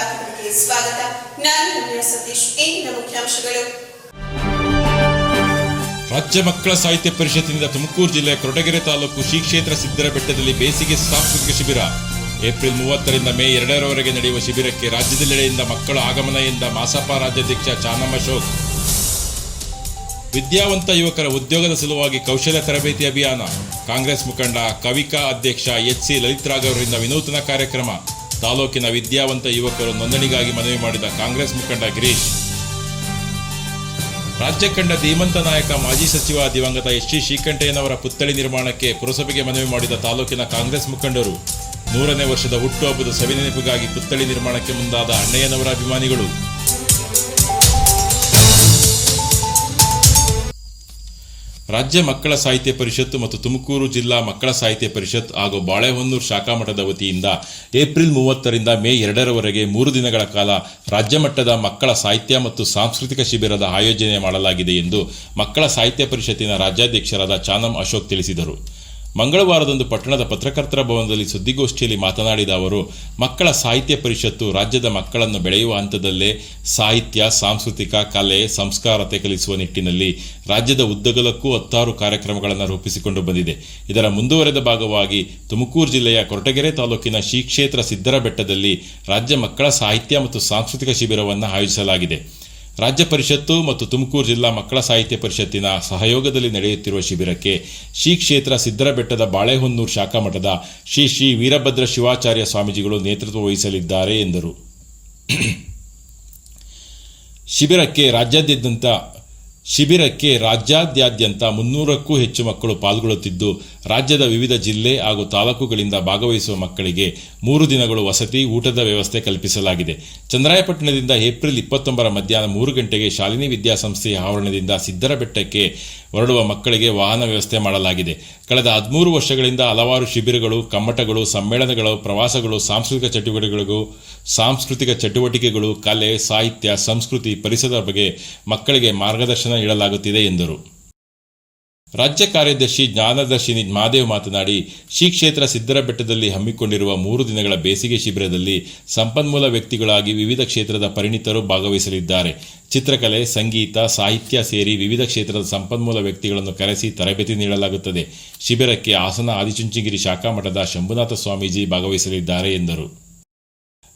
ವಾರ್ತೆಗಳಿಗೆ ಸ್ವಾಗತ. ನಾನು ರಮ್ಯಾ ಸತೀಶ್. ಇಂದಿನ ಮುಖ್ಯಾಂಶಗಳು. ರಾಜ್ಯ ಮಕ್ಕಳ ಸಾಹಿತ್ಯ ಪರಿಷತ್ತಿನಿಂದ ತುಮಕೂರು ಜಿಲ್ಲೆಯ ಕೊರಟಗೆರೆ ತಾಲೂಕು ಶ್ರೀ ಕ್ಷೇತ್ರ ಸಿದ್ದರಬೆಟ್ಟದಲ್ಲಿ ಬೇಸಿಗೆ ಸಾಂಸ್ಕೃತಿಕ ಶಿಬಿರ. ಏಪ್ರಿಲ್ 30ರಿಂದ ಮೇ 2ರವರೆಗೆ ನಡೆಯುವ ಶಿಬಿರಕ್ಕೆ ರಾಜ್ಯದೆಲ್ಲೆಡೆಯಿಂದ ಮಕ್ಕಳ ಆಗಮನ ಎಂದ ಮಾಸಪ ರಾಜ್ಯಾಧ್ಯಕ್ಷ ಚಾನಮ್ ಅಶೋಕ್. ವಿದ್ಯಾವಂತ ಯುವಕರ ಉದ್ಯೋಗದ ಸಲುವಾಗಿ ಕೌಶಲ್ಯ ತರಬೇತಿ ಅಭಿಯಾನ. ಕಾಂಗ್ರೆಸ್ ಮುಖಂಡ ಕವಿಕಾ ಅಧ್ಯಕ್ಷ HC ಲಲಿತ್ ಅವರಿಂದ ವಿನೂತನ ಕಾರ್ಯಕ್ರಮ. ತಾಲೂಕಿನ ವಿದ್ಯಾವಂತ ಯುವಕರು ನೋಂದಣಿಗಾಗಿ ಮನವಿ ಮಾಡಿದ ಕಾಂಗ್ರೆಸ್ ಮುಖಂಡ ಗಿರೀಶ್. ರಾಜ್ಯ ಕಂಡ ಧೀಮಂತ ನಾಯಕ ಮಾಜಿ ಸಚಿವ ದಿವಂಗತ SC ಶ್ರೀಕಂಠಯ್ಯನವರ ಪುತ್ಥಳಿ ನಿರ್ಮಾಣಕ್ಕೆ ಪುರಸಭೆಗೆ ಮನವಿ ಮಾಡಿದ ತಾಲೂಕಿನ ಕಾಂಗ್ರೆಸ್ ಮುಖಂಡರು. 100ನೇ ವರ್ಷದ ಹುಟ್ಟುಹಬ್ಬದ ಸವಿನೆನಪಿಗಾಗಿ ಪುತ್ಥಳಿ ನಿರ್ಮಾಣಕ್ಕೆ ಮುಂದಾದ ಅಣ್ಣಯ್ಯನವರ ಅಭಿಮಾನಿಗಳು. ರಾಜ್ಯ ಮಕ್ಕಳ ಸಾಹಿತ್ಯ ಪರಿಷತ್ ಮತ್ತು ತುಮಕೂರು ಜಿಲ್ಲಾ ಮಕ್ಕಳ ಸಾಹಿತ್ಯ ಪರಿಷತ್ ಹಾಗೂ ಬಾಳೆಹೊನ್ನೂರು ಶಾಖಾ ಮಠದ ವತಿಯಿಂದ ಏಪ್ರಿಲ್ 30ರಿಂದ ಮೇ 2ರವರೆಗೆ 3 ದಿನಗಳ ಕಾಲ ರಾಜ್ಯ ಮಟ್ಟದ ಮಕ್ಕಳ ಸಾಹಿತ್ಯ ಮತ್ತು ಸಾಂಸ್ಕೃತಿಕ ಶಿಬಿರದ ಆಯೋಜನೆ ಮಾಡಲಾಗಿದೆ ಎಂದು ಮಕ್ಕಳ ಸಾಹಿತ್ಯ ಪರಿಷತ್ತಿನ ರಾಜ್ಯಾಧ್ಯಕ್ಷರಾದ ಚಾನಮ್ ಅಶೋಕ್ ತಿಳಿಸಿದರು. ಮಂಗಳವಾರದಂದು ಪಟ್ಟಣದ ಪತ್ರಕರ್ತರ ಭವನದಲ್ಲಿ ಸುದ್ದಿಗೋಷ್ಠಿಯಲ್ಲಿ ಮಾತನಾಡಿದ ಅವರು, ಮಕ್ಕಳ ಸಾಹಿತ್ಯ ಪರಿಷತ್ತು ರಾಜ್ಯದ ಮಕ್ಕಳನ್ನು ಬೆಳೆಯುವ ಹಂತದಲ್ಲೇ ಸಾಹಿತ್ಯ, ಸಾಂಸ್ಕೃತಿಕ, ಕಲೆ, ಸಂಸ್ಕಾರತೆ ಕಲಿಸುವ ನಿಟ್ಟಿನಲ್ಲಿ ರಾಜ್ಯದ ಉದ್ದಗಲಕ್ಕೂ 16 ಕಾರ್ಯಕ್ರಮಗಳನ್ನು ರೂಪಿಸಿಕೊಂಡು ಬಂದಿದೆ. ಇದರ ಮುಂದುವರೆದ ಭಾಗವಾಗಿ ತುಮಕೂರು ಜಿಲ್ಲೆಯ ಕೊರಟಗೆರೆ ತಾಲೂಕಿನ ಶ್ರೀ ಕ್ಷೇತ್ರ ಸಿದ್ದರಬೆಟ್ಟದಲ್ಲಿ ರಾಜ್ಯ ಮಕ್ಕಳ ಸಾಹಿತ್ಯ ಮತ್ತು ಸಾಂಸ್ಕೃತಿಕ ಶಿಬಿರವನ್ನು ಆಯೋಜಿಸಲಾಗಿದೆ. ರಾಜ್ಯ ಪರಿಷತ್ತು ಮತ್ತು ತುಮಕೂರು ಜಿಲ್ಲಾ ಮಕ್ಕಳ ಸಾಹಿತ್ಯ ಪರಿಷತ್ತಿನ ಸಹಯೋಗದಲ್ಲಿ ನಡೆಯುತ್ತಿರುವ ಶಿಬಿರಕ್ಕೆ ಶ್ರೀ ಕ್ಷೇತ್ರ ಸಿದ್ದರಬೆಟ್ಟದ ಬಾಳೆಹೊನ್ನೂರು ಶಾಖಾ ಮಠದ ಶ್ರೀ ವೀರಭದ್ರ ಶಿವಾಚಾರ್ಯ ಸ್ವಾಮೀಜಿಗಳು ನೇತೃತ್ವ ವಹಿಸಲಿದ್ದಾರೆ ಎಂದರು. ಶಿಬಿರಕ್ಕೆ ರಾಜ್ಯಾದ್ಯಂತ 300ಕ್ಕೂ ಹೆಚ್ಚು ಮಕ್ಕಳು ಪಾಲ್ಗೊಳ್ಳುತ್ತಿದ್ದು, ರಾಜ್ಯದ ವಿವಿಧ ಜಿಲ್ಲೆ ಹಾಗೂ ತಾಲೂಕುಗಳಿಂದ ಭಾಗವಹಿಸುವ ಮಕ್ಕಳಿಗೆ 3 ದಿನಗಳು ವಸತಿ, ಊಟದ ವ್ಯವಸ್ಥೆ ಕಲ್ಪಿಸಲಾಗಿದೆ. ಚಂದ್ರಾಯಪಟ್ಟಣದಿಂದ ಏಪ್ರಿಲ್ 29ರ ಮಧ್ಯಾಹ್ನ 3 ಗಂಟೆಗೆ ಶಾಲಿನಿ ವಿದ್ಯಾಸಂಸ್ಥೆಯ ಆವರಣದಿಂದ ಸಿದ್ದರಬೆಟ್ಟಕ್ಕೆ ಹೊರಡುವ ಮಕ್ಕಳಿಗೆ ವಾಹನ ವ್ಯವಸ್ಥೆ ಮಾಡಲಾಗಿದೆ. ಕಳೆದ 13 ವರ್ಷಗಳಿಂದ ಹಲವಾರು ಶಿಬಿರಗಳು, ಕಮ್ಮಟಗಳು, ಸಮ್ಮೇಳನಗಳು, ಪ್ರವಾಸಗಳು, ಸಾಂಸ್ಕೃತಿಕ ಚಟುವಟಿಕೆಗಳು, ಕಲೆ, ಸಾಹಿತ್ಯ, ಸಂಸ್ಕೃತಿ, ಪರಿಸರದ ಬಗ್ಗೆ ಮಕ್ಕಳಿಗೆ ಮಾರ್ಗದರ್ಶನ ನೀಡಲಾಗುತ್ತಿದೆ ಎಂದರು. ರಾಜ್ಯ ಕಾರ್ಯದರ್ಶಿ ಜ್ಞಾನದರ್ಶಿನಿ ಮಹಾದೇವ್ ಮಾತನಾಡಿ, ಶ್ರೀ ಕ್ಷೇತ್ರ ಸಿದ್ದರಬೆಟ್ಟದಲ್ಲಿ ಹಮ್ಮಿಕೊಂಡಿರುವ 3 ದಿನಗಳ ಬೇಸಿಗೆ ಶಿಬಿರದಲ್ಲಿ ಸಂಪನ್ಮೂಲ ವ್ಯಕ್ತಿಗಳಾಗಿ ವಿವಿಧ ಕ್ಷೇತ್ರದ ಪರಿಣಿತರು ಭಾಗವಹಿಸಲಿದ್ದಾರೆ. ಚಿತ್ರಕಲೆ, ಸಂಗೀತ, ಸಾಹಿತ್ಯ ಸೇರಿ ವಿವಿಧ ಕ್ಷೇತ್ರದ ಸಂಪನ್ಮೂಲ ವ್ಯಕ್ತಿಗಳನ್ನು ಕರೆಸಿ ತರಬೇತಿ ನೀಡಲಾಗುತ್ತದೆ. ಶಿಬಿರಕ್ಕೆ ಹಾಸನ ಆದಿಚುಂಚನಗಿರಿ ಶಾಖಾ ಮಠದ ಶಂಭುನಾಥ ಸ್ವಾಮೀಜಿ ಭಾಗವಹಿಸಲಿದ್ದಾರೆ ಎಂದರು.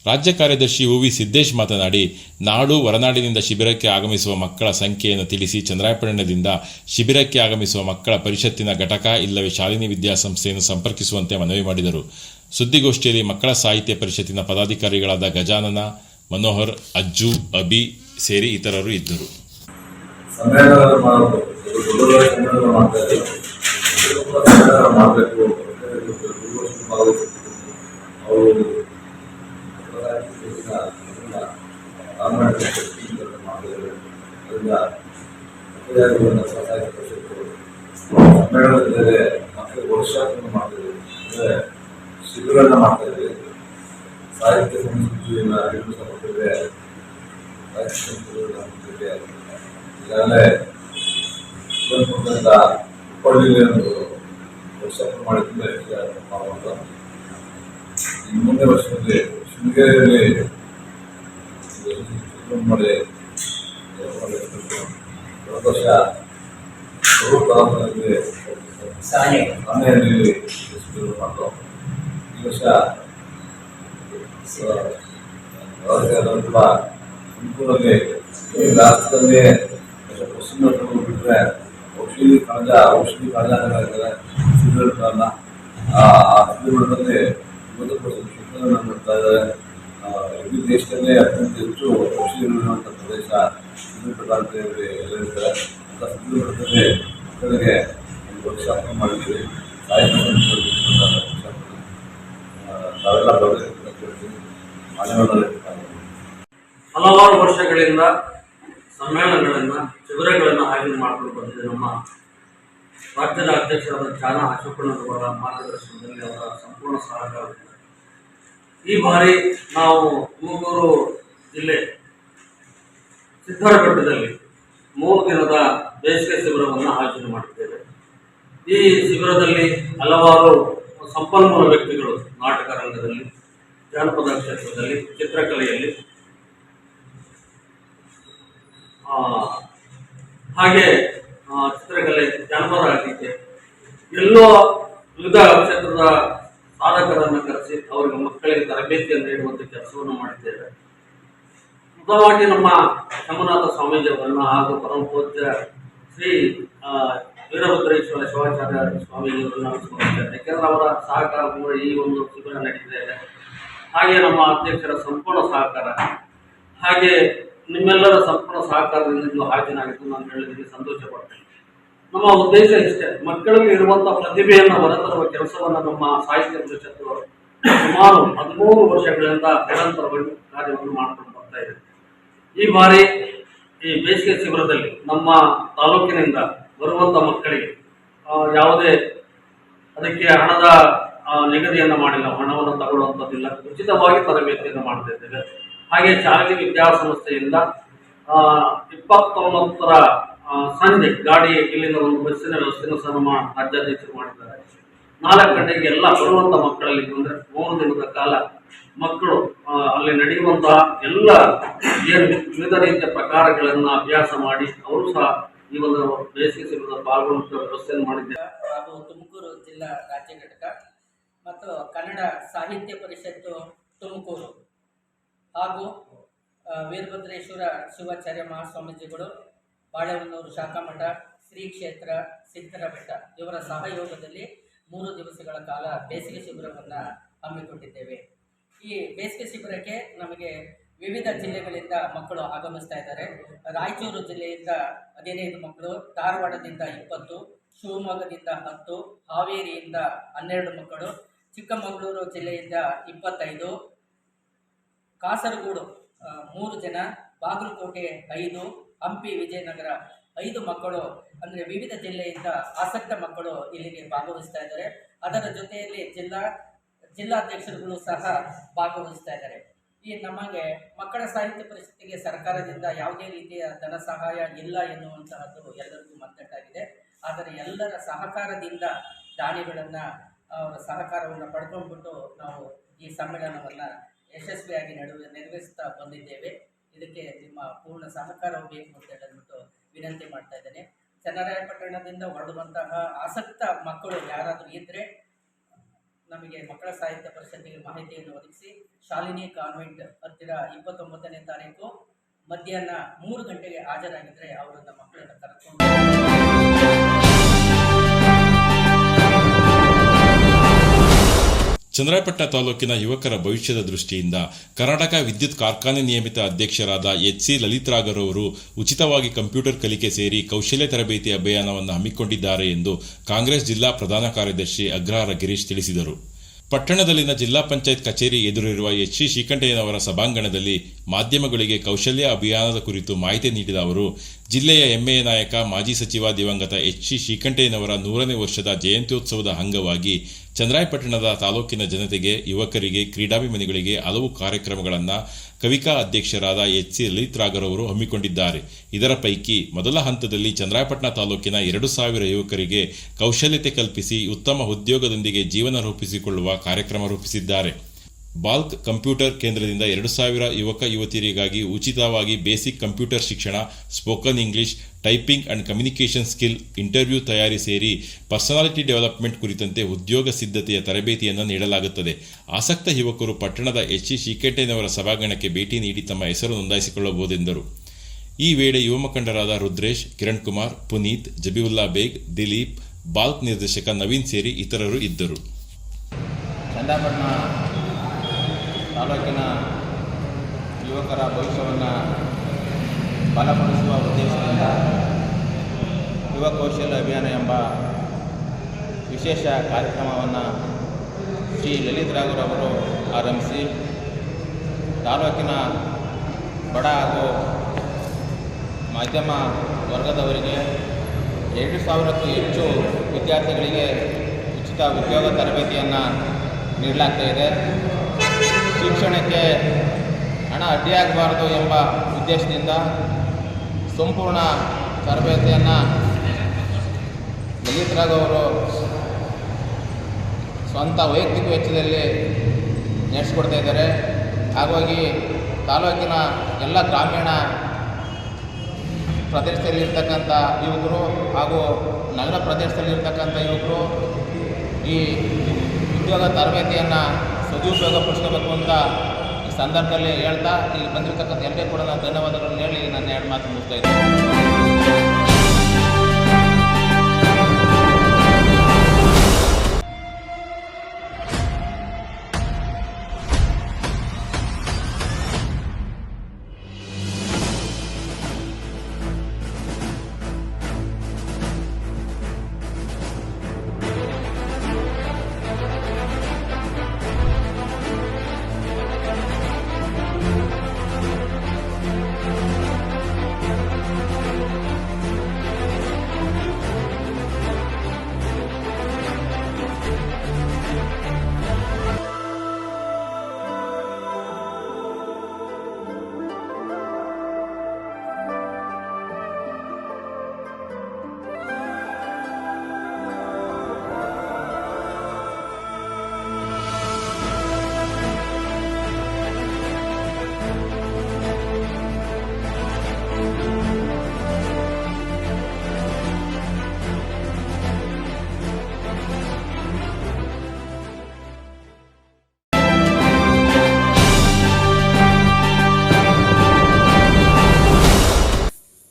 ರಾಜ್ಯ ಕಾರ್ಯದರ್ಶಿ UV ಸಿದ್ದೇಶ್ ಮಾತನಾಡಿ, ನಾಡು ಹೊರನಾಡಿನಿಂದ ಶಿಬಿರಕ್ಕೆ ಆಗಮಿಸುವ ಮಕ್ಕಳ ಸಂಖ್ಯೆಯನ್ನು ತಿಳಿಸಿ ಚಂದ್ರಾಯಪಟ್ಟಣದಿಂದ ಶಿಬಿರಕ್ಕೆ ಆಗಮಿಸುವ ಮಕ್ಕಳ ಪರಿಷತ್ತಿನ ಘಟಕ ಇಲ್ಲವೇ ಶಾಲಿನಿ ವಿದ್ಯಾಸಂಸ್ಥೆಯನ್ನು ಸಂಪರ್ಕಿಸುವಂತೆ ಮನವಿ ಮಾಡಿದರು. ಸುದ್ದಿಗೋಷ್ಠಿಯಲ್ಲಿ ಮಕ್ಕಳ ಸಾಹಿತ್ಯ ಪರಿಷತ್ತಿನ ಪದಾಧಿಕಾರಿಗಳಾದ ಗಜಾನನ, ಮನೋಹರ್, ಅಜ್ಜು, ಅಭಿ ಸೇರಿ ಇತರರು ಇದ್ದರು. ಸಮ್ಮೇಳನದಲ್ಲಿ ಮಕ್ಕಳಿಗೆ ವರ್ಷಾಚರಣೆ ಮಾಡ್ತಿದ್ದೀವಿ, ಅಂದರೆ ಶಿಬಿರಗಳನ್ನು ಮಾಡ್ತಾಯಿದ್ದೀವಿ. ಸಾಹಿತ್ಯ ಸಂಸ್ಕೃತಿಯನ್ನು ಅರಿವು ಸಮಗ್ರತೆ, ಸಾಹಿತ್ಯ ಸಂಸ್ಕೃತಿಗೆ ಈಗಾಗಲೇ ಹುಬ್ಬಳ್ಳಿಯಲ್ಲಿ ವರ್ಷಾಚರಣೆ ಮಾಡಿದ್ರಿಂದ ಮಾಡುವಂಥ ಈ ಮುಂದಿನ ವರ್ಷದಲ್ಲಿ ಶೃಂಗೇರಿಯಲ್ಲಿ ಮಾಡಿ ವರ್ಷ ಸಾನೆಯಲ್ಲಿ ಮಾಡ್ತಾವ. ಈ ವರ್ಷ ತುಮಕೂರಲ್ಲಿ ಈ ರಾಷ್ಟ್ರದಲ್ಲಿ ಪಶ್ಚಿಮ ಬಿಟ್ಟರೆ ಔಷಧಿ ಕಾಳಜಾರಿದ್ದಾರೆ. ಶಿಬಿರಗಳನ್ನ ಆ ಶಿಬಿರಗಳಲ್ಲಿ 50% ಶಿಕ್ಷಣ ಮಾಡ್ತಾ ಇದ್ದಾರೆ. ಇಡೀ ದೇಶದಲ್ಲೇ ಅತ್ಯಂತ ಹೆಚ್ಚು ಔಷಧಿಗಳಿರುವಂಥ ಪ್ರದೇಶ ಸಿದ್ದರಬೆಟ್ಟದಲ್ಲಿ ಇರ್ತಾರೆ. ಅಂತ ಸಿದ್ದರಬೆಟ್ಟದಲ್ಲಿ ಮಕ್ಕಳಿಗೆ ಒಂದು ವರ್ಕ್ಶಾಪ್ ಮಾಡಿದ್ದೀವಿ. ಸಾಹಿತ್ಯ ತಾವೆಲ್ಲ ಹಲವಾರು ವರ್ಷಗಳಿಂದ ಸಮ್ಮೇಳನಗಳನ್ನು, ಶಿಬಿರಗಳನ್ನು ಆಯೋಜನೆ ಮಾಡಿಕೊಂಡು ಬಂದಿದೆ. ನಮ್ಮ ರಾಜ್ಯದ ಅಧ್ಯಕ್ಷರಾದ ಚಾನಮ್ ಅಶೋಕಣ್ಣವರ ಮಾರ್ಗದರ್ಶನದಲ್ಲಿ ಅವರ ಸಂಪೂರ್ಣ ಸಹಕಾರದಿಂದ ಈ ಬಾರಿ ನಾವು ತುಮಕೂರು ಜಿಲ್ಲೆ ಸಿದ್ದರಬೆಟ್ಟದಲ್ಲಿ 3 ದಿನದ ಬೇಸಿಗೆ ಶಿಬಿರವನ್ನು ಆಯೋಜನೆ ಮಾಡಿದ್ದೇವೆ. ಈ ಶಿಬಿರದಲ್ಲಿ ಹಲವಾರು ಸಂಪನ್ಮೂಲ ವ್ಯಕ್ತಿಗಳು ನಾಟಕ ರಂಗದಲ್ಲಿ, ಜಾನಪದ ಕ್ಷೇತ್ರದಲ್ಲಿ ಚಿತ್ರಕಲೆಯಲ್ಲಿ ಹಾಗೆ ಚಿತ್ರಕಲೆ ಜಾನಪದ ಆಗಲಿಕ್ಕೆ ಎಲ್ಲೋ ವಿವಿಧ ಕ್ಷೇತ್ರದ ಸಾಧಕರನ್ನು ಕರೆಸಿ ಅವರಿಗೆ ಮಕ್ಕಳಿಗೆ ತರಬೇತಿಯನ್ನು ನೀಡುವಂಥ ಕೆಲಸವನ್ನು ಮಾಡಿದ್ದೇವೆ. ಮುಖ್ಯವಾಗಿ ನಮ್ಮ ಶಂಭುನಾಥ ಸ್ವಾಮೀಜಿಯವರನ್ನು ಹಾಗೂ ಪರಮ ಪೂಜ್ಯ ಶ್ರೀ ವೀರಭದ್ರೇಶ್ವರ ಶಿವಾಚಾರ್ಯ ಸ್ವಾಮೀಜಿಯವರನ್ನು ಸ್ಮರಿಸಿದ್ದಾರೆ. ಯಾಕೆಂದರೆ ಅವರ ಸಹಕಾರ ಈ ಒಂದು ಶಿಬಿರ ನಡೀತಾ ಇದೆ. ಹಾಗೆ ನಮ್ಮ ಅಧ್ಯಕ್ಷರ ಸಂಪೂರ್ಣ ಸಹಕಾರ, ಹಾಗೆ ನಿಮ್ಮೆಲ್ಲರ ಸಂಪೂರ್ಣ ಸಹಕಾರದಿಂದ ಇದು ಹಾಜರಾಗಿದ್ದು ನಾನು ಹೇಳಲಿಕ್ಕೆ ಸಂತೋಷ ಪಡ್ತೇನೆ. ನಮ್ಮ ಉದ್ದೇಶ ಇಷ್ಟೇ, ಮಕ್ಕಳಿಗೆ ಇರುವಂಥ ಪ್ರತಿಭೆಯನ್ನು ಹೊರತರುವ ಕೆಲಸವನ್ನು ನಮ್ಮ ಸಾಹಿತ್ಯ ಪರಿಷತ್ತು ಸುಮಾರು 13 ವರ್ಷಗಳಿಂದ ನಿರಂತರವಾಗಿ ಕಾರ್ಯವನ್ನು ಮಾಡಿಕೊಂಡು ಬರ್ತಾ ಇದೆ. ಈ ಬಾರಿ ಈ ಬೇಸಿಗೆ ಶಿಬಿರದಲ್ಲಿ ನಮ್ಮ ತಾಲೂಕಿನಿಂದ ಬರುವಂಥ ಮಕ್ಕಳಿಗೆ ಯಾವುದೇ ಅದಕ್ಕೆ ಹಣದ ನಿಗದಿಯನ್ನು ಮಾಡಿಲ್ಲ, ಹಣವನ್ನು ತಗೊಳ್ಳುವಂಥದ್ದಿಲ್ಲ, ಉಚಿತವಾಗಿ ತರಬೇತಿಯನ್ನು ಮಾಡ್ತಾ ಇದ್ದೇವೆ. ಹಾಗೆ ಚಾಲನೆ ವಿದ್ಯಾಸಂಸ್ಥೆಯಿಂದ 29ರ ಸಂಜೆ ಗಾಡಿ ಇಲ್ಲಿಂದ ಒಂದು ಬಸ್ಸಿನ ವ್ಯವಸ್ಥೆಯನ್ನು ಸಹ ನಮ್ಮ ರಾಜ್ಯಾಧ್ಯಕ್ಷರು ಮಾಡಿದ್ದಾರೆ. 4 ಗಂಟೆಗೆ ಎಲ್ಲ ಬರುವಂಥ ಮಕ್ಕಳಲ್ಲಿ ಬಂದರೆ 3 ದಿನದ ಕಾಲ ಮಕ್ಕಳು ಅಲ್ಲಿ ನಡೆಯುವಂತಹ ಎಲ್ಲ ಏನು ವಿವಿಧ ರೀತಿಯ ಪ್ರಕಾರಗಳನ್ನು ಅಭ್ಯಾಸ ಮಾಡಿ ಅವರು ಸಹ ಈ ಒಂದು ಬೇಸಿಗೆ ಶಿಬಿರದ ಪಾಲ್ಗೊಳ್ಳುವ ವ್ಯವಸ್ಥೆಯನ್ನು ಮಾಡಿದ್ದೇವೆ. ಹಾಗೂ ತುಮಕೂರು ಜಿಲ್ಲಾ ರಾಜ್ಯ ಘಟಕ ಮತ್ತು ಕನ್ನಡ ಸಾಹಿತ್ಯ ಪರಿಷತ್ತು ತುಮಕೂರು ಹಾಗೂ ವೀರಭದ್ರೇಶ್ವರ ಶಿವಾಚಾರ್ಯ ಮಹಾಸ್ವಾಮೀಜಿಗಳು, ಬಾಳೆಹೊನ್ನೂರು ಶಾಖಾಮಠ, ಶ್ರೀ ಕ್ಷೇತ್ರ ಸಿದ್ದರಬೆಟ್ಟ ಇವರ ಸಹಯೋಗದಲ್ಲಿ 3 ದಿವಸಗಳ ಕಾಲ ಬೇಸಿಗೆ ಶಿಬಿರವನ್ನು ಹಮ್ಮಿಕೊಂಡಿದ್ದೇವೆ. ಈ ಬೇಸಿಗೆ ಶಿಬಿರಕ್ಕೆ ನಮಗೆ ವಿವಿಧ ಜಿಲ್ಲೆಗಳಿಂದ ಮಕ್ಕಳು ಆಗಮಿಸ್ತಾ ಇದ್ದಾರೆ. ರಾಯಚೂರು ಜಿಲ್ಲೆಯಿಂದ 15 ಮಕ್ಕಳು, ಧಾರವಾಡದಿಂದ 20, ಶಿವಮೊಗ್ಗದಿಂದ 10, ಹಾವೇರಿಯಿಂದ 12 ಮಕ್ಕಳು, ಚಿಕ್ಕಮಗಳೂರು ಜಿಲ್ಲೆಯಿಂದ 25, ಕಾಸರಗೋಡು 3 ಜನ, ಬಾಗಲಕೋಟೆ 5, ಹಂಪಿ ವಿಜಯನಗರ 5 ಮಕ್ಕಳು, ಅಂದರೆ ವಿವಿಧ ಜಿಲ್ಲೆಯಿಂದ ಆಸಕ್ತ ಮಕ್ಕಳು ಇಲ್ಲಿಗೆ ಭಾಗವಹಿಸ್ತಾ ಇದ್ದಾರೆ. ಅದರ ಜೊತೆಯಲ್ಲಿ ಜಿಲ್ಲಾಧ್ಯಕ್ಷರುಗಳು ಸಹ ಭಾಗವಹಿಸ್ತಾ ಇದ್ದಾರೆ. ಈ ನಮಗೆ ಮಕ್ಕಳ ಸಾಹಿತ್ಯ ಪರಿಷತ್ತಿಗೆ ಸರ್ಕಾರದಿಂದ ಯಾವುದೇ ರೀತಿಯ ಧನ ಸಹಾಯ ಇಲ್ಲ ಎನ್ನುವಂತಹದ್ದು ಎಲ್ಲರಿಗೂ ಮತ್ತಟ್ಟಾಗಿದೆ. ಆದರೆ ಎಲ್ಲರ ಸಹಕಾರದಿಂದ ದಾನಿಗಳನ್ನು ಅವರ ಸಹಕಾರವನ್ನು ಪಡ್ಕೊಂಡ್ಬಿಟ್ಟು ನಾವು ಈ ಸಮ್ಮೇಳನವನ್ನು ಯಶಸ್ವಿಯಾಗಿ ನೆರವೇರಿಸ್ತಾ ಬಂದಿದ್ದೇವೆ. ಇದಕ್ಕೆ ನಿಮ್ಮ ಪೂರ್ಣ ಸಹಕಾರವು ಬೇಕು ಅಂತ ಹೇಳಿಬಿಟ್ಟು ವಿನಂತಿ ಮಾಡ್ತಾ ಇದ್ದೇನೆ. ಚನ್ನರಾಯಪಟ್ಟಣದಿಂದ ಹೊರಡುವಂತಹ ಆಸಕ್ತ ಮಕ್ಕಳು ಯಾರಾದರೂ ಇದ್ದರೆ ನಮಗೆ ಮಕ್ಕಳ ಸಾಹಿತ್ಯ ಪರಿಷತ್ತಿಗೆ ಮಾಹಿತಿಯನ್ನು ಒದಗಿಸಿ ಶಾಲಿನಿ ಕಾನ್ವೆಂಟ್ ಹತ್ತಿರ 29ನೇ ತಾರೀಕು ಮಧ್ಯಾಹ್ನ 3 ಗಂಟೆಗೆ ಹಾಜರಾಗಿದ್ದರೆ ಅವರನ್ನು ಮಕ್ಕಳನ್ನು ಕರೆದುಕೊಂಡು ಚನ್ನರಾಯಪಟ್ಟಣ ತಾಲೂಕಿನ ಯುವಕರ ಭವಿಷ್ಯದ ದೃಷ್ಟಿಯಿಂದ ಕರ್ನಾಟಕ ವಿದ್ಯುತ್ ಕಾರ್ಖಾನೆ ನಿಯಮಿತ ಅಧ್ಯಕ್ಷರಾದ ಎಚ್.ಸಿ. ಲಲಿತರಾಗರವರು ಉಚಿತವಾಗಿ ಕಂಪ್ಯೂಟರ್ ಕಲಿಕೆ ಸೇರಿ ಕೌಶಲ್ಯ ತರಬೇತಿ ಅಭಿಯಾನವನ್ನು ಹಮ್ಮಿಕೊಂಡಿದ್ದಾರೆ ಎಂದು ಕಾಂಗ್ರೆಸ್ ಜಿಲ್ಲಾ ಪ್ರಧಾನ ಕಾರ್ಯದರ್ಶಿ ಅಗ್ರಹಾರ ಗಿರೀಶ್ ತಿಳಿಸಿದರು. ಪಟ್ಟಣದಲ್ಲಿನ ಜಿಲ್ಲಾ ಪಂಚಾಯತ್ ಕಚೇರಿ ಎದುರಿರುವ ಎಚ್.ಸಿ. ಶ್ರೀಕಂಠಯ್ಯನವರ ಸಭಾಂಗಣದಲ್ಲಿ ಮಾಧ್ಯಮಗಳಿಗೆ ಕೌಶಲ್ಯ ಅಭಿಯಾನದ ಕುರಿತು ಮಾಹಿತಿ ನೀಡಿದ ಅವರು, ಜಿಲ್ಲೆಯ ಹೆಮ್ಮೆಯ ನಾಯಕ ಮಾಜಿ ಸಚಿವ ದಿವಂಗತ ಎಚ್.ಸಿ. ಶ್ರೀಕಂಠಯ್ಯನವರ 100ನೇ ವರ್ಷದ ಜಯಂತ್ಯೋತ್ಸವದ ಅಂಗವಾಗಿ ಚನ್ನರಾಯಪಟ್ಟಣದ ತಾಲೂಕಿನ ಜನತೆಗೆ, ಯುವಕರಿಗೆ, ಕ್ರೀಡಾಭಿಮಾನಿಗಳಿಗೆ ಹಲವು ಕಾರ್ಯಕ್ರಮಗಳನ್ನು ಕವಿಕಾ ಅಧ್ಯಕ್ಷರಾದ ಎಚ್.ಸಿ. ಲಲಿತರಾಗರವರು ಹಮ್ಮಿಕೊಂಡಿದ್ದಾರೆ. ಇದರ ಪೈಕಿ ಮೊದಲ ಹಂತದಲ್ಲಿ ಚನ್ನರಾಯಪಟ್ಟಣ ತಾಲೂಕಿನ 2,000 ಯುವಕರಿಗೆ ಕೌಶಲ್ಯತೆ ಕಲ್ಪಿಸಿ ಉತ್ತಮ ಉದ್ಯೋಗದೊಂದಿಗೆ ಜೀವನ ರೂಪಿಸಿಕೊಳ್ಳುವ ಕಾರ್ಯಕ್ರಮ ರೂಪಿಸಿದ್ದಾರೆ. ಬಾಲ್ಕ್ ಕಂಪ್ಯೂಟರ್ ಕೇಂದ್ರದಿಂದ 2,000 ಯುವಕ ಯುವತಿಯರಿಗಾಗಿ ಉಚಿತವಾಗಿ ಬೇಸಿಕ್ ಕಂಪ್ಯೂಟರ್ ಶಿಕ್ಷಣ, spoken English, typing and communication skill, interview ತಯಾರಿ ಸೇರಿ ಪರ್ಸನಾಲಿಟಿ ಡೆವಲಪ್ಮೆಂಟ್ ಕುರಿತಂತೆ ಉದ್ಯೋಗ ಸಿದ್ಧತೆಯ ತರಬೇತಿಯನ್ನು ನೀಡಲಾಗುತ್ತದೆ. ಆಸಕ್ತ ಯುವಕರು ಪಟ್ಟಣದ ಎಚ್.ಸಿ. ಶ್ರೀಕಂಠಯ್ಯನವರ ಸಭಾಂಗಣಕ್ಕೆ ಭೇಟಿ ನೀಡಿ ತಮ್ಮ ಹೆಸರು ನೋಂದಾಯಿಸಿಕೊಳ್ಳಬಹುದೆಂದರು. ಈ ವೇಳೆ ಯುವ ಮುಖಂಡರಾದ ರುದ್ರೇಶ್, ಕಿರಣ್ ಕುಮಾರ್, ಪುನೀತ್, ಜಬೀವುಲ್ಲಾ ಬೇಗ್, ದಿಲೀಪ್, ಬಾಲ್ಕ್ ನಿರ್ದೇಶಕ ನವೀನ್ ಸೇರಿ ಇತರರು ಇದ್ದರು. ಚನ್ನರಾಯಪಟ್ಟಣ ತಾಲೂಕಿನ ಯುವಕರ ಭವಿಷ್ಯವನ್ನು ಬಲಪಡಿಸುವ ಉದ್ದೇಶದಿಂದ ಯುವ ಕೌಶಲ್ಯ ಅಭಿಯಾನ ಎಂಬ ವಿಶೇಷ ಕಾರ್ಯಕ್ರಮವನ್ನು ಶ್ರೀ ಲಲಿತರಾಗರವರು ಆರಂಭಿಸಿ ತಾಲೂಕಿನ ಬಡ ಹಾಗೂ ಮಧ್ಯಮ ವರ್ಗದವರಿಗೆ 2,000ಕ್ಕೂ ಹೆಚ್ಚು ವಿದ್ಯಾರ್ಥಿಗಳಿಗೆ ಉಚಿತ ಉದ್ಯೋಗ ತರಬೇತಿಯನ್ನು ನೀಡಲಾಗ್ತಾಯಿದೆ. ಶಿಕ್ಷಣಕ್ಕೆ ಹಣ ಅಡ್ಡಿಯಾಗಬಾರದು ಎಂಬ ಉದ್ದೇಶದಿಂದ ಸಂಪೂರ್ಣ ತರಬೇತಿಯನ್ನು ಲಲಿತರಾಗವರು ಸ್ವಂತ ವೈಯಕ್ತಿಕ ವೆಚ್ಚದಲ್ಲಿ ನಡೆಸ್ಕೊಡ್ತಾ ಇದ್ದಾರೆ. ಹಾಗಾಗಿ ತಾಲೂಕಿನ ಎಲ್ಲ ಗ್ರಾಮೀಣ ಪ್ರದೇಶದಲ್ಲಿರ್ತಕ್ಕಂಥ ಯುವಕರು ಹಾಗೂ ನಗರ ಪ್ರದೇಶದಲ್ಲಿರ್ತಕ್ಕಂಥ ಯುವಕರು ಈ ಉದ್ಯೋಗ ತರಬೇತಿಯನ್ನು ಸದುಪಯೋಗಪಡಿಸ್ಕೋಬೇಕು ಅಂತ ಈ ಸಂದರ್ಭದಲ್ಲಿ ಹೇಳ್ತಾ, ಇಲ್ಲಿ ಬಂದಿರತಕ್ಕಂಥ ಎಲ್ಲರಿಗೂ ಕೂಡ ನಾನು ಧನ್ಯವಾದಗಳನ್ನು ಹೇಳಿ ನನ್ನ 2 ಮಾತು ಮುಗಿಸ್ತಾ ಇದ್ದೀನಿ.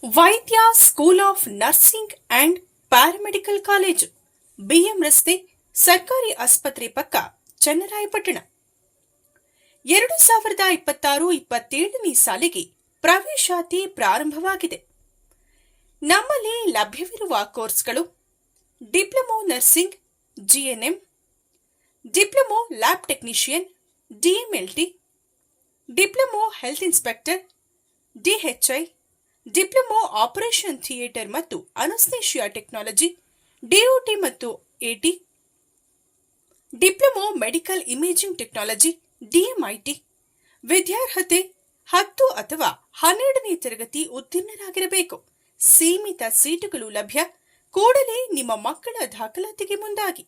Vaidya school of nursing and paramedical college, BM ರಸ್ತೆ, ಸರ್ಕಾರಿ ಆಸ್ಪತ್ರೆ ಪಕ್ಕ, ಚನ್ನರಾಯಪಟ್ಟಣ. 2026-27ನೇ ಸಾಲಿಗೆ ಪ್ರವೇಶಾತಿ ಪ್ರಾರಂಭವಾಗಿದೆ. ನಮ್ಮಲ್ಲಿ ಲಭ್ಯವಿರುವ ಕೋರ್ಸ್ಗಳು: diploma nursing, GNM, diploma lab technician, DMLT, diploma health inspector, DHI, diploma operation theatre ಮತ್ತು ಅನಸ್ತೇಷಿಯಾ ಟೆಕ್ನಾಲಜಿ, ಡಿಒಟಿ ಮತ್ತು AT, diploma medical imaging technology, DMIT. ವಿದ್ಯಾರ್ಹತೆ 10 ಅಥವಾ 12ನೇ ತರಗತಿ ಉತ್ತೀರ್ಣರಾಗಿರಬೇಕು. ಸೀಮಿತ ಸೀಟುಗಳು ಲಭ್ಯ. ಕೂಡಲೇ ನಿಮ್ಮ ಮಕ್ಕಳ ದಾಖಲಾತಿಗೆ ಮುಂದಾಗಿ.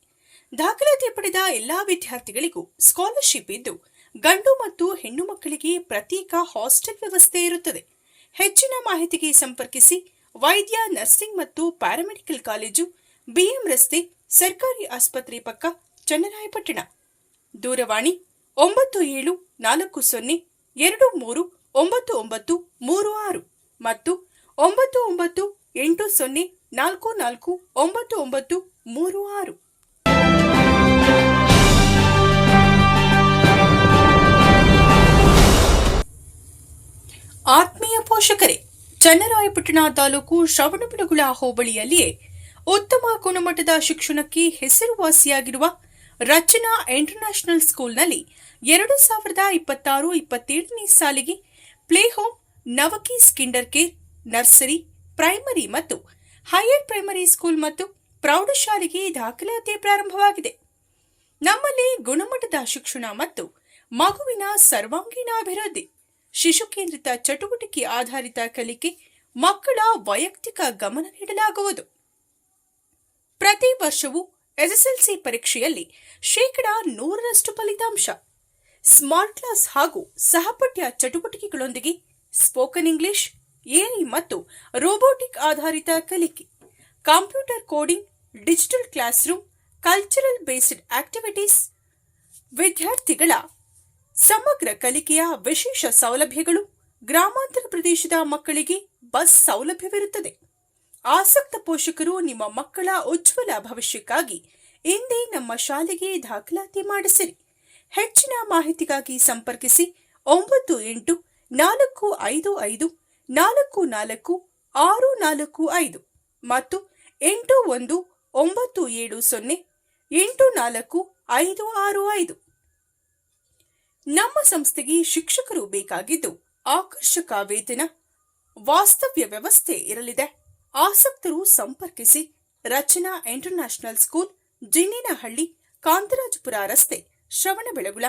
ದಾಖಲಾತಿ ಪಡೆದ ಎಲ್ಲಾ ವಿದ್ಯಾರ್ಥಿಗಳಿಗೂ ಸ್ಕಾಲರ್ಶಿಪ್ ಇದ್ದು, ಗಂಡು ಮತ್ತು ಹೆಣ್ಣು ಮಕ್ಕಳಿಗೆ ಪ್ರತ್ಯೇಕ ಹಾಸ್ಟೆಲ್ ವ್ಯವಸ್ಥೆ ಇರುತ್ತದೆ. ಹೆಚ್ಚಿನ ಮಾಹಿತಿಗೆ ಸಂಪರ್ಕಿಸಿ. ವೈದ್ಯ ನರ್ಸಿಂಗ್ ಮತ್ತು ಪ್ಯಾರಾಮೆಡಿಕಲ್ ಕಾಲೇಜು, ಬಿಎಂ ರಸ್ತೆ, ಸರ್ಕಾರಿ ಆಸ್ಪತ್ರೆ ಪಕ್ಕ, ಚನ್ನರಾಯಪಟ್ಟಣ. ದೂರವಾಣಿ 9740239936 ಮತ್ತು 998044999936. ಆತ್ಮೀಯ ಪೋಷಕರೇ, ಚನ್ನರಾಯಪಟ್ಟಣ ತಾಲೂಕು ಶ್ರವಣಬೆಳಗೊಳ ಹೋಬಳಿಯಲ್ಲಿಯೇ ಉತ್ತಮ ಗುಣಮಟ್ಟದ ಶಿಕ್ಷಣಕ್ಕೆ ಹೆಸರುವಾಸಿಯಾಗಿರುವ ರಚನಾ ಇಂಟರ್ನ್ಯಾಷನಲ್ ಸ್ಕೂಲ್ನಲ್ಲಿ 2026-27ನೇ ಸಾಲಿಗೆ ಪ್ಲೇ ಹೋಮ್, ನವಕೀಸ್ ಕಿಂಡರ್ ಕೇರ್, ನರ್ಸರಿ, ಪ್ರೈಮರಿ ಮತ್ತು ಹೈಯರ್ ಪ್ರೈಮರಿ ಸ್ಕೂಲ್ ಮತ್ತು ಪ್ರೌಢಶಾಲೆಗೆ ದಾಖಲಾತಿ ಪ್ರಾರಂಭವಾಗಿದೆ. ನಮ್ಮಲ್ಲಿ ಗುಣಮಟ್ಟದ ಶಿಕ್ಷಣ ಮತ್ತು ಮಗುವಿನ ಸರ್ವಾಂಗೀಣ ಅಭಿವೃದ್ಧಿ, ಶಿಶು ಕೇಂದ್ರಿತ ಚಟುವಟಿಕೆ ಆಧಾರಿತ ಕಲಿಕೆ, ಮಕ್ಕಳ ವೈಯಕ್ತಿಕ ಗಮನ ನೀಡಲಾಗುವುದು. ಪ್ರತಿ ವರ್ಷವೂ ಎಸ್ಎಸ್ಎಲ್ಸಿ ಪರೀಕ್ಷೆಯಲ್ಲಿ 100% ಫಲಿತಾಂಶ. ಸ್ಮಾರ್ಟ್ ಕ್ಲಾಸ್ ಹಾಗೂ ಸಹಪಠ್ಯ ಚಟುವಟಿಕೆಗಳೊಂದಿಗೆ ಸ್ಪೋಕನ್ ಇಂಗ್ಲಿಷ್, ಎಐ ಮತ್ತು ರೋಬೋಟಿಕ್ ಆಧಾರಿತ ಕಲಿಕೆ, computer coding, digital class room, cultural based activities. ವಿದ್ಯಾರ್ಥಿಗಳ ಸಮಗ್ರ ಕಲಿಕೆಯ ವಿಶೇಷ ಸೌಲಭ್ಯಗಳು. ಗ್ರಾಮಾಂತರ ಪ್ರದೇಶದ ಮಕ್ಕಳಿಗೆ ಬಸ್ ಸೌಲಭ್ಯವಿರುತ್ತದೆ. ಆಸಕ್ತ ಪೋಷಕರು ನಿಮ್ಮ ಮಕ್ಕಳ ಉಜ್ವಲ ಭವಿಷ್ಯಕ್ಕಾಗಿ ಇಂದೇ ನಮ್ಮ ಶಾಲೆಗೆ ದಾಖಲಾತಿ ಮಾಡಿಸಿರಿ. ಹೆಚ್ಚಿನ ಮಾಹಿತಿಗಾಗಿ ಸಂಪರ್ಕಿಸಿ 9845544645 ಮತ್ತು 8197084565. ನಮ್ಮ ಸಂಸ್ಥೆಗೆ ಶಿಕ್ಷಕರು ಬೇಕಾಗಿದ್ದು ಆಕರ್ಷಕ ವೇತನ, ವಾಸ್ತವ್ಯ ವ್ಯವಸ್ಥೆ ಇರಲಿದೆ. ಆಸಕ್ತರು ಸಂಪರ್ಕಿಸಿ. ರಚನಾ ಇಂಟರ್ನ್ಯಾಷನಲ್ ಸ್ಕೂಲ್, ಜಿನ್ನೇನಹಳ್ಳಿ, ಕಾಂತರಾಜಪುರ ರಸ್ತೆ, ಶ್ರವಣಬೆಳಗೊಳ.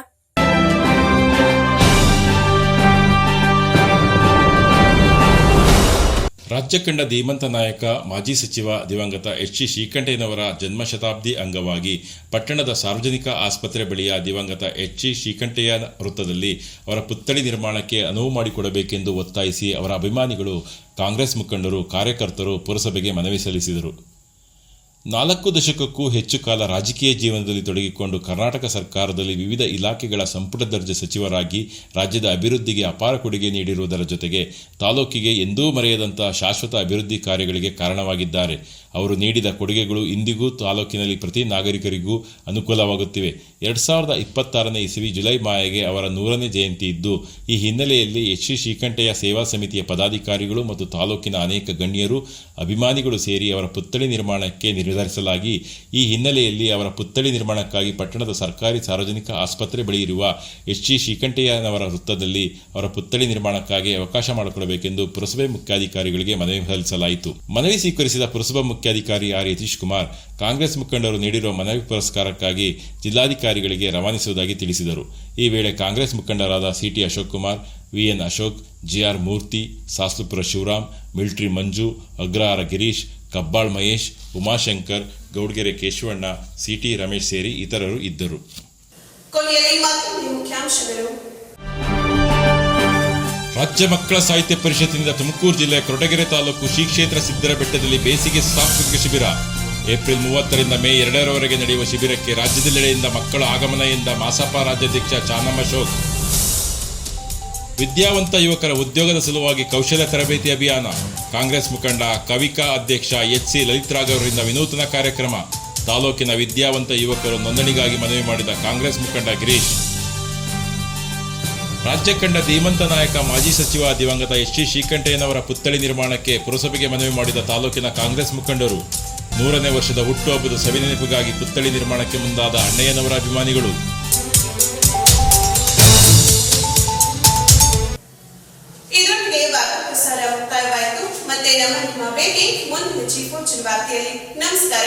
ರಾಜ್ಯ ಕಂಡ ಧೀಮಂತ ನಾಯಕ ಮಾಜಿ ಸಚಿವ ದಿವಂಗತ ಎಚ್.ಸಿ. ಶ್ರೀಕಂಠಯ್ಯನವರ ಜನ್ಮಶತಾಬ್ದಿ ಅಂಗವಾಗಿ ಪಟ್ಟಣದ ಸಾರ್ವಜನಿಕ ಆಸ್ಪತ್ರೆ ಬಳಿಯ ದಿವಂಗತ ಎಚ್.ಸಿ. ಶ್ರೀಕಂಠಯ್ಯ ವೃತ್ತದಲ್ಲಿ ಅವರ ಪುತ್ಥಳಿ ನಿರ್ಮಾಣಕ್ಕೆ ಅನುವು ಮಾಡಿಕೊಡಬೇಕೆಂದು ಒತ್ತಾಯಿಸಿ ಅವರ ಅಭಿಮಾನಿಗಳು, ಕಾಂಗ್ರೆಸ್ ಮುಖಂಡರು, ಕಾರ್ಯಕರ್ತರು ಪುರಸಭೆಗೆ ಮನವಿ ಸಲ್ಲಿಸಿದರು. 4 ದಶಕಕ್ಕೂ ಹೆಚ್ಚು ಕಾಲ ರಾಜಕೀಯ ಜೀವನದಲ್ಲಿ ತೊಡಗಿಕೊಂಡು ಕರ್ನಾಟಕ ಸರ್ಕಾರದಲ್ಲಿ ವಿವಿಧ ಇಲಾಖೆಗಳ ಸಂಪುಟ ದರ್ಜೆ ಸಚಿವರಾಗಿ ರಾಜ್ಯದ ಅಭಿವೃದ್ಧಿಗೆ ಅಪಾರ ಕೊಡುಗೆ ನೀಡಿರುವುದರ ಜೊತೆಗೆ ತಾಲೂಕಿಗೆ ಎಂದೂ ಮರೆಯದಂತಹ ಶಾಶ್ವತ ಅಭಿವೃದ್ಧಿ ಕಾರ್ಯಗಳಿಗೆ ಕಾರಣವಾಗಿದ್ದಾರೆ. ಅವರು ನೀಡಿದ ಕೊಡುಗೆಗಳು ಇಂದಿಗೂ ತಾಲೂಕಿನಲ್ಲಿ ಪ್ರತಿ ನಾಗರಿಕರಿಗೂ ಅನುಕೂಲವಾಗುತ್ತಿವೆ. 2026ನೇ ಇಸವಿ ಜುಲೈ ಮಾಹೆಗೆ ಅವರ 100ನೇ ಜಯಂತಿ ಇದ್ದು, ಈ ಹಿನ್ನೆಲೆಯಲ್ಲಿ ಎಚ್.ಸಿ. ಶ್ರೀಕಂಠಯ್ಯ ಸೇವಾ ಸಮಿತಿಯ ಪದಾಧಿಕಾರಿಗಳು ಮತ್ತು ತಾಲೂಕಿನ ಅನೇಕ ಗಣ್ಯರು, ಅಭಿಮಾನಿಗಳು ಸೇರಿ ಅವರ ಪುತ್ಥಳಿ ನಿರ್ಮಾಣಕ್ಕೆ ನಿರ್ಧರಿಸಲಾಗಿ, ಈ ಹಿನ್ನೆಲೆಯಲ್ಲಿ ಅವರ ಪುತ್ಥಳಿ ನಿರ್ಮಾಣಕ್ಕಾಗಿ ಪಟ್ಟಣದ ಸರ್ಕಾರಿ ಸಾರ್ವಜನಿಕ ಆಸ್ಪತ್ರೆ ಬಳಿ ಇರುವ ಎಚ್.ಸಿ. ಶ್ರೀಕಂಠಯ್ಯನವರ ವೃತ್ತದಲ್ಲಿ ಅವರ ಪುತ್ಥಳಿ ನಿರ್ಮಾಣಕ್ಕಾಗಿ ಅವಕಾಶ ಮಾಡಿಕೊಡಬೇಕೆಂದು ಪುರಸಭೆ ಮುಖ್ಯಾಧಿಕಾರಿಗಳಿಗೆ ಮನವಿ ಸಲ್ಲಿಸಲಾಯಿತು. ಮನವಿ ಸ್ವೀಕರಿಸಿದ ಪುರಸಭಾ ಮುಖ್ಯಾಧಿಕಾರಿ ಆರ್. ಯತೀಶ್ ಕುಮಾರ್, ಕಾಂಗ್ರೆಸ್ ಮುಖಂಡರು ನೀಡಿರುವ ಮನವಿ ಪುರಸ್ಕಾರಕ್ಕಾಗಿ ಜಿಲ್ಲಾಧಿಕಾರಿಗಳಿಗೆ ರವಾನಿಸುವುದಾಗಿ ತಿಳಿಸಿದರು. ಈ ವೇಳೆ ಕಾಂಗ್ರೆಸ್ ಮುಖಂಡರಾದ ಸಿ.ಟಿ. ಅಶೋಕ್ ಕುಮಾರ್, ವಿ.ಎನ್. ಅಶೋಕ್, ಜಿ.ಆರ್. ಮೂರ್ತಿ, ಸಾಸ್ಲುಪುರ ಶಿವರಾಮ್, ಮಿಲ್ಟ್ರಿ ಮಂಜು, ಅಗ್ರಹಾರ ಗಿರೀಶ್, ಕಬ್ಬಾಳ್ ಮಹೇಶ್, ಉಮಾಶಂಕರ್, ಗೌಡ್ಗೆರೆ ಕೇಶವಣ್ಣ, ಸಿ.ಟಿ. ರಮೇಶ್ ಸೇರಿ ಇತರರು ಇದ್ದರು. ಕೊನೆಯಲ್ಲಿ ಮತ್ತೊಮ್ಮೆ ಮುಖ್ಯಾಂಶಗಳು. ರಾಜ್ಯ ಮಕ್ಕಳ ಸಾಹಿತ್ಯ ಪರಿಷತ್ತಿನಿಂದ ತುಮಕೂರು ಜಿಲ್ಲೆಯ ಕೊರಟಗೆರೆ ತಾಲೂಕು ಶ್ರೀ ಕ್ಷೇತ್ರ ಸಿದ್ದರ ಬೆಟ್ಟದಲ್ಲಿ ಬೇಸಿಗೆ ಸಾಂಸ್ಕೃತಿಕ ಶಿಬಿರ. ಏಪ್ರಿಲ್ 30ರಿಂದ ಮೇ 2ರವರೆಗೆ ನಡೆಯುವ ಶಿಬಿರಕ್ಕೆ ರಾಜ್ಯದೆಲ್ಲೆಡೆಯಿಂದ ಮಕ್ಕಳ ಆಗಮನ ಎಂದ ಮಾಸಪ ರಾಜ್ಯಾಧ್ಯಕ್ಷ ಚಾನಮ್ಮ ಅಶೋಕ್. ವಿದ್ಯಾವಂತ ಯುವಕರ ಉದ್ಯೋಗದ ಸಲುವಾಗಿ ಕೌಶಲ್ಯ ತರಬೇತಿ ಅಭಿಯಾನ. ಕಾಂಗ್ರೆಸ್ ಮುಖಂಡ ಕವಿಕಾ ಅಧ್ಯಕ್ಷ ಎಚ್.ಸಿ. ಲಲಿತರಾಘವ್ ಅವರಿಂದ ವಿನೂತನ ಕಾರ್ಯಕ್ರಮ. ತಾಲೂಕಿನ ವಿದ್ಯಾವಂತ ಯುವಕರು ನೋಂದಣಿಗಾಗಿ ಮನವಿ ಮಾಡಿದ ಕಾಂಗ್ರೆಸ್ ಮುಖಂಡ ಗಿರೀಶ್. ರಾಜ್ಯ ಕಂಡ ಧೀಮಂತ ನಾಯಕ ಮಾಜಿ ಸಚಿವ ದಿವಂಗತ ಎಚ್.ಸಿ. ಶ್ರೀಕಂಠಯ್ಯನವರ ಪುತ್ಥಳಿ ನಿರ್ಮಾಣಕ್ಕೆ ಪುರಸಭೆಗೆ ಮನವಿ ಮಾಡಿದ ತಾಲೂಕಿನ ಕಾಂಗ್ರೆಸ್ ಮುಖಂಡರು. 100ನೇ ವರ್ಷದ ಹುಟ್ಟುಹಬ್ಬದ ಸವಿನೆನಪಿಗಾಗಿ ಪುತ್ಥಳಿ ನಿರ್ಮಾಣಕ್ಕೆ ಮುಂದಾದ ಅಣ್ಣಯ್ಯನವರ ಅಭಿಮಾನಿಗಳು. ಇದರೊಂದಿಗೆ ವಾರ್ತಾ ಪ್ರಸಾರ ಮುಕ್ತಾಯವಾಯಿತು. ಮತ್ತೆ ನಮ್ಮ ಭೇಟಿ ಮುಂದಿನ ಚೀಫ್ ವಾರ್ತೆಯಲ್ಲಿ. ನಮಸ್ಕಾರ.